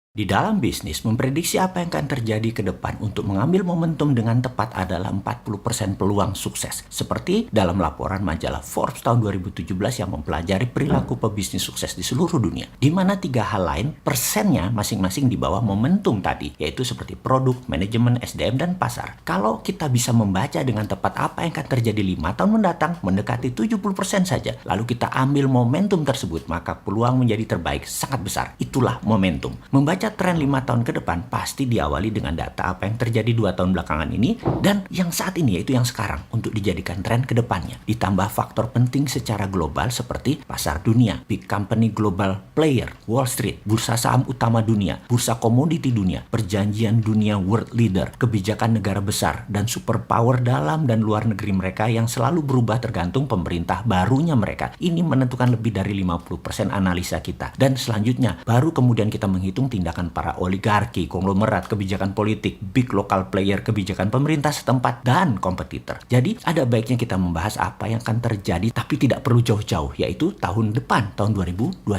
Di dalam bisnis, memprediksi apa yang akan terjadi ke depan untuk mengambil momentum dengan tepat adalah 40% peluang sukses. Seperti dalam laporan majalah Forbes tahun 2017 yang mempelajari perilaku pebisnis sukses di seluruh dunia. Di mana 3 hal lain persennya masing-masing di bawah momentum tadi, yaitu seperti produk, manajemen, SDM, dan pasar. Kalau kita bisa membaca dengan tepat apa yang akan terjadi 5 tahun mendatang, mendekati 70% saja, lalu kita ambil momentum tersebut, maka peluang menjadi terbaik sangat besar. Itulah momentum. Membaca tren 5 tahun ke depan pasti diawali dengan data apa yang terjadi 2 tahun belakangan ini dan yang saat ini, yaitu yang sekarang, untuk dijadikan tren ke depannya. Ditambah faktor penting secara global seperti pasar dunia, big company global player, Wall Street, bursa saham utama dunia, bursa komoditi dunia, perjanjian dunia world leader, kebijakan negara besar, dan superpower dalam dan luar negeri mereka yang selalu berubah tergantung pemerintah barunya mereka. Ini menentukan lebih dari 50% analisa kita. Dan selanjutnya, baru kemudian kita menghitung tindakan para oligarki, konglomerat, kebijakan politik, big local player, kebijakan pemerintah setempat, dan kompetitor. Jadi, ada baiknya kita membahas apa yang akan terjadi, tapi tidak perlu jauh-jauh, yaitu tahun depan, tahun 2021.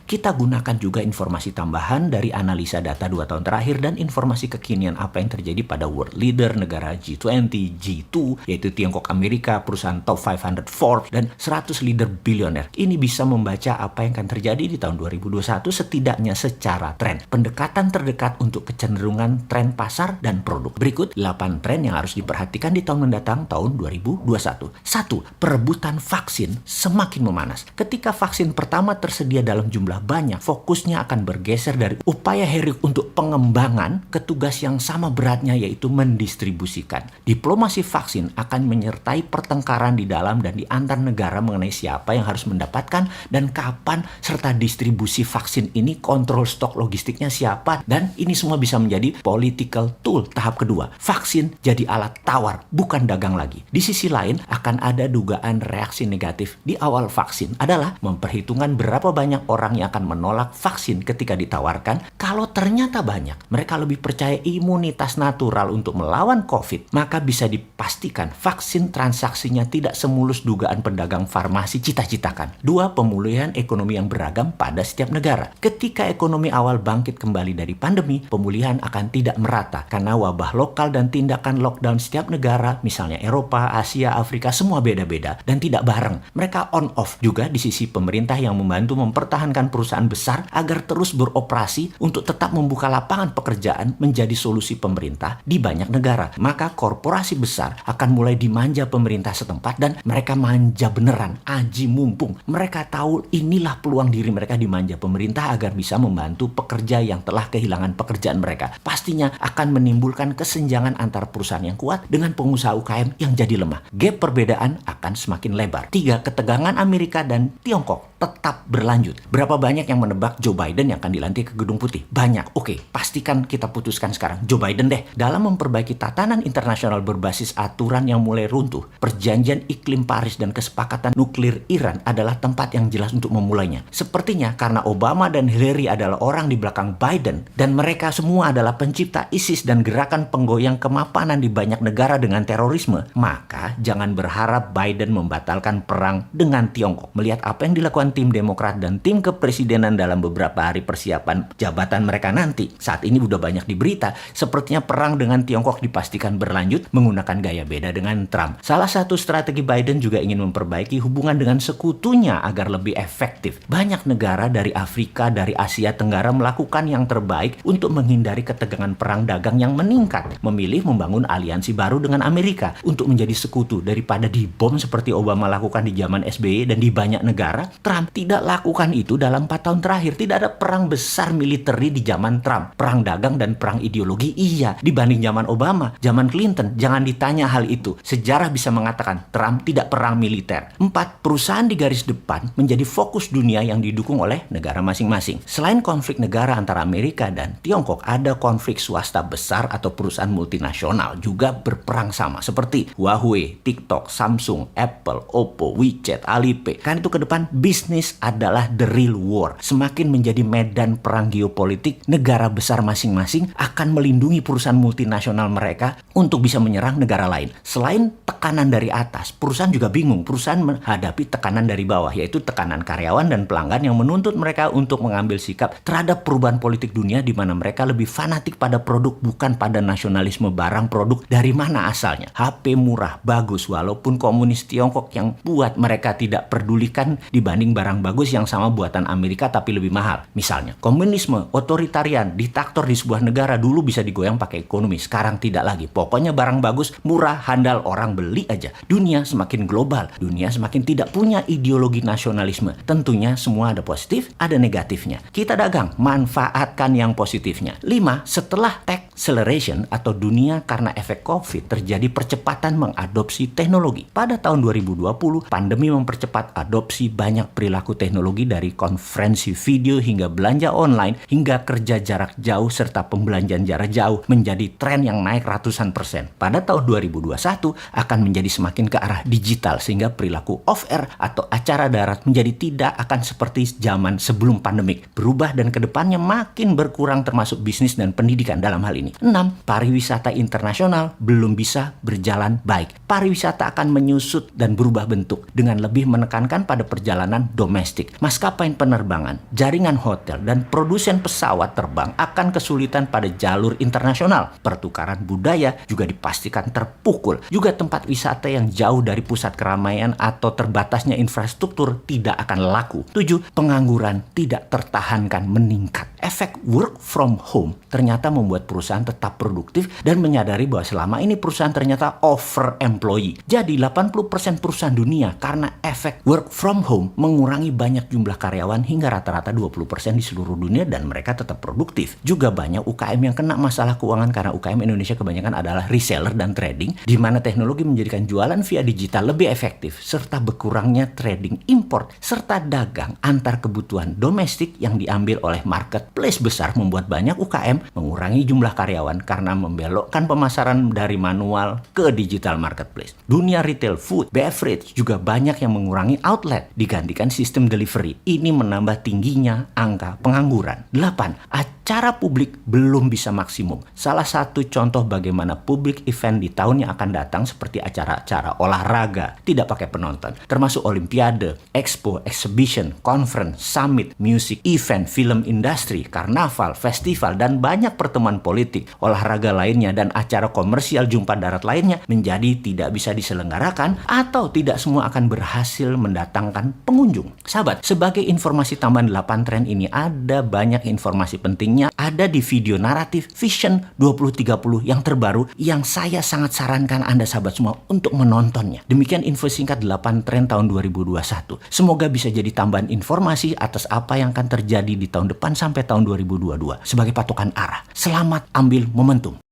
Kita gunakan juga informasi tambahan dari analisa data 2 tahun terakhir dan informasi kekinian apa yang terjadi pada world leader, negara G20, G2, yaitu Tiongkok, Amerika, perusahaan top 500 Forbes, dan 100 leader bilioner. Ini bisa membaca apa yang akan terjadi di tahun 2021 setidaknya secara tren. Pendekatan terdekat untuk kecenderungan tren pasar dan produk. Berikut 8 tren yang harus diperhatikan di tahun mendatang, tahun 2021. 1. Perebutan vaksin semakin memanas. Ketika vaksin pertama tersedia dalam jumlah banyak, fokusnya akan bergeser dari upaya heroik untuk pengembangan ke tugas yang sama beratnya, yaitu mendistribusikan. Diplomasi vaksin akan menyertai pertengkaran di dalam dan di antar negara mengenai siapa yang harus mendapatkan dan kapan, serta distribusi vaksin ini, kontrol stok logistiknya siapa, dan ini semua bisa menjadi political tool. Tahap kedua, vaksin jadi alat tawar, bukan dagang lagi. Di sisi lain, akan ada dugaan reaksi negatif di awal vaksin adalah memperhitungkan berapa banyak orang yang akan menolak vaksin ketika ditawarkan. Kalau ternyata banyak, mereka lebih percaya imunitas natural untuk melawan COVID, maka bisa dipastikan vaksin transaksinya tidak semulus dugaan pedagang farmasi cita-citakan. 2. Pemulihan ekonomi yang beragam pada setiap negara. Ketika ekonomi awal bangkit kembali dari pandemi, pemulihan akan tidak merata karena wabah lokal dan tindakan lockdown setiap negara, misalnya Eropa, Asia, Afrika, semua beda-beda dan tidak bareng. Mereka on off juga di sisi pemerintah yang membantu mempertahankan perusahaan besar agar terus beroperasi untuk tetap membuka lapangan pekerjaan menjadi solusi pemerintah di banyak negara. Maka korporasi besar akan mulai dimanja pemerintah setempat dan mereka manja beneran, aji mumpung. Mereka tahu inilah peluang diri mereka dimanja pemerintah agar bisa membantu pekerja yang telah kehilangan pekerjaan mereka. Pastinya akan menimbulkan kesenjangan antar perusahaan yang kuat dengan pengusaha UKM yang jadi lemah. Gap perbedaan akan semakin lebar. 3. Ketegangan Amerika dan Tiongkok tetap berlanjut. Berapa banyak yang menebak Joe Biden yang akan dilantik ke Gedung Putih? Banyak. Oke, pastikan kita putuskan sekarang Joe Biden deh. Dalam memperbaiki tatanan internasional berbasis aturan yang mulai runtuh, perjanjian iklim Paris dan kesepakatan nuklir Iran adalah tempat yang jelas untuk memulainya. Sepertinya karena Obama dan Hillary adalah orang di belakang Biden dan mereka semua adalah pencipta ISIS dan gerakan penggoyang kemapanan di banyak negara dengan terorisme, maka jangan berharap Biden membatalkan perang dengan Tiongkok. Melihat apa yang dilakukan tim Demokrat dan tim kepresidenan dalam beberapa hari persiapan jabatan mereka nanti, saat ini udah banyak di berita, sepertinya perang dengan Tiongkok dipastikan berlanjut menggunakan gaya beda dengan Trump. Salah satu strategi Biden juga ingin memperbaiki hubungan dengan sekutunya agar lebih efektif. Banyak negara dari Afrika, dari Asia Tenggara melakukan yang terbaik untuk menghindari ketegangan perang dagang yang meningkat. Memilih membangun aliansi baru dengan Amerika untuk menjadi sekutu daripada dibom seperti Obama lakukan di zaman SBY dan di banyak negara. Trump tidak lakukan itu dalam 4 tahun terakhir. Tidak ada perang besar militeri di zaman Trump. Perang dagang dan perang ideologi iya dibanding zaman Obama, zaman Clinton. Jangan ditanya hal itu. Sejarah bisa mengatakan Trump tidak perang militer. 4. Perusahaan di garis depan menjadi fokus dunia yang didukung oleh negara masing-masing. Selain konflik negara antara Amerika dan Tiongkok, ada konflik swasta besar atau perusahaan multinasional juga berperang sama seperti Huawei, TikTok, Samsung, Apple, Oppo, WeChat, Alipay. Kan itu ke depan bisnis adalah the real war. Semakin menjadi medan perang geopolitik, negara besar masing-masing akan melindungi perusahaan multinasional mereka untuk bisa menyerang negara lain. Selain tekanan dari atas, perusahaan juga bingung. Perusahaan menghadapi tekanan dari bawah, yaitu tekanan karyawan dan pelanggan yang menuntut mereka untuk mengambil sikap terhadap perubahan politik dunia di mana mereka lebih fanatik pada produk bukan pada nasionalisme barang produk dari mana asalnya. HP murah, bagus, walaupun komunis Tiongkok yang buat mereka tidak pedulikan dibanding barang bagus yang sama buatan Amerika tapi lebih mahal. Misalnya, komunisme, otoritarian, diktator di sebuah negara dulu bisa digoyang pakai ekonomi, sekarang tidak lagi. Pokoknya barang bagus, murah, handal, orang beli aja. Dunia semakin global, dunia semakin tidak punya ideologi nasionalisme. Tentunya semua ada positif, ada negatifnya. Kita dagang, manfaatkan yang positifnya. 5. Setelah tech acceleration atau dunia karena efek COVID terjadi percepatan mengadopsi teknologi. Pada tahun 2020, pandemi mempercepat adopsi banyak perilaku teknologi dari konferensi video hingga belanja online hingga kerja jarak jauh serta pembelanjaan jarak jauh menjadi tren yang naik ratusan persen. Pada tahun 2021 akan menjadi semakin ke arah digital sehingga perilaku off-air atau acara darat menjadi tidak akan seperti zaman sebelum pandemik. Berubah dan kedepannya makin berkurang termasuk bisnis dan pendidikan dalam hal ini. 6. Pariwisata internasional belum bisa berjalan baik. Pariwisata akan menyusut dan berubah bentuk dengan lebih menekankan pada perjalanan domestik. Maskapai penerbangan, jaringan hotel, dan produsen pesawat terbang akan kesulitan pada jalur internasional. Pertukaran budaya juga dipastikan terpukul. Juga tempat wisata yang jauh dari pusat keramaian atau terbatasnya infrastruktur tidak akan laku. 7. Pengangguran tidak tertahankan meningkat. Efek work from home ternyata membuat perusahaan tetap produktif dan menyadari bahwa selama ini perusahaan ternyata over employee. Jadi 80% perusahaan dunia karena efek work from home mengurangi banyak jumlah karyawan hingga rata-rata 20% di seluruh dunia dan mereka tetap produktif. Juga banyak UKM yang kena masalah keuangan karena UKM Indonesia kebanyakan adalah reseller dan trading di mana teknologi menjadikan jualan via digital lebih efektif serta berkurangnya trading import serta dagang antar kebutuhan domestik yang diambil oleh marketplace besar membuat banyak UKM mengurangi jumlah karyawan karena membelokkan pemasaran dari manual ke digital marketplace. Dunia retail food, beverage juga banyak yang mengurangi outlet digantikan sistem delivery. Ini menambah tingginya angka pengangguran. 8. Acara publik belum bisa maksimum. Salah satu contoh bagaimana public event di tahun yang akan datang seperti acara-acara olahraga tidak pakai penonton, termasuk olimpiade, expo, exhibition, conference, summit, music, event, film industri, karnaval, festival, dan banyak pertemuan politik, olahraga lainnya, dan acara komersial jumpa darat lainnya menjadi tidak bisa diselenggarakan atau tidak semua akan berhasil mendatangkan pengunjung. Sahabat, sebagai informasi tambahan 8 tren ini ada banyak informasi pentingnya ada di video naratif Vision 2030 yang terbaru yang saya sangat sarankan Anda sahabat semua untuk menontonnya. Demikian info singkat 8 tren tahun 2021. Semoga bisa jadi tambahan informasi atas apa yang akan terjadi di tahun depan sampai tahun 2022 sebagai patokan arah. Selamat ambil momentum.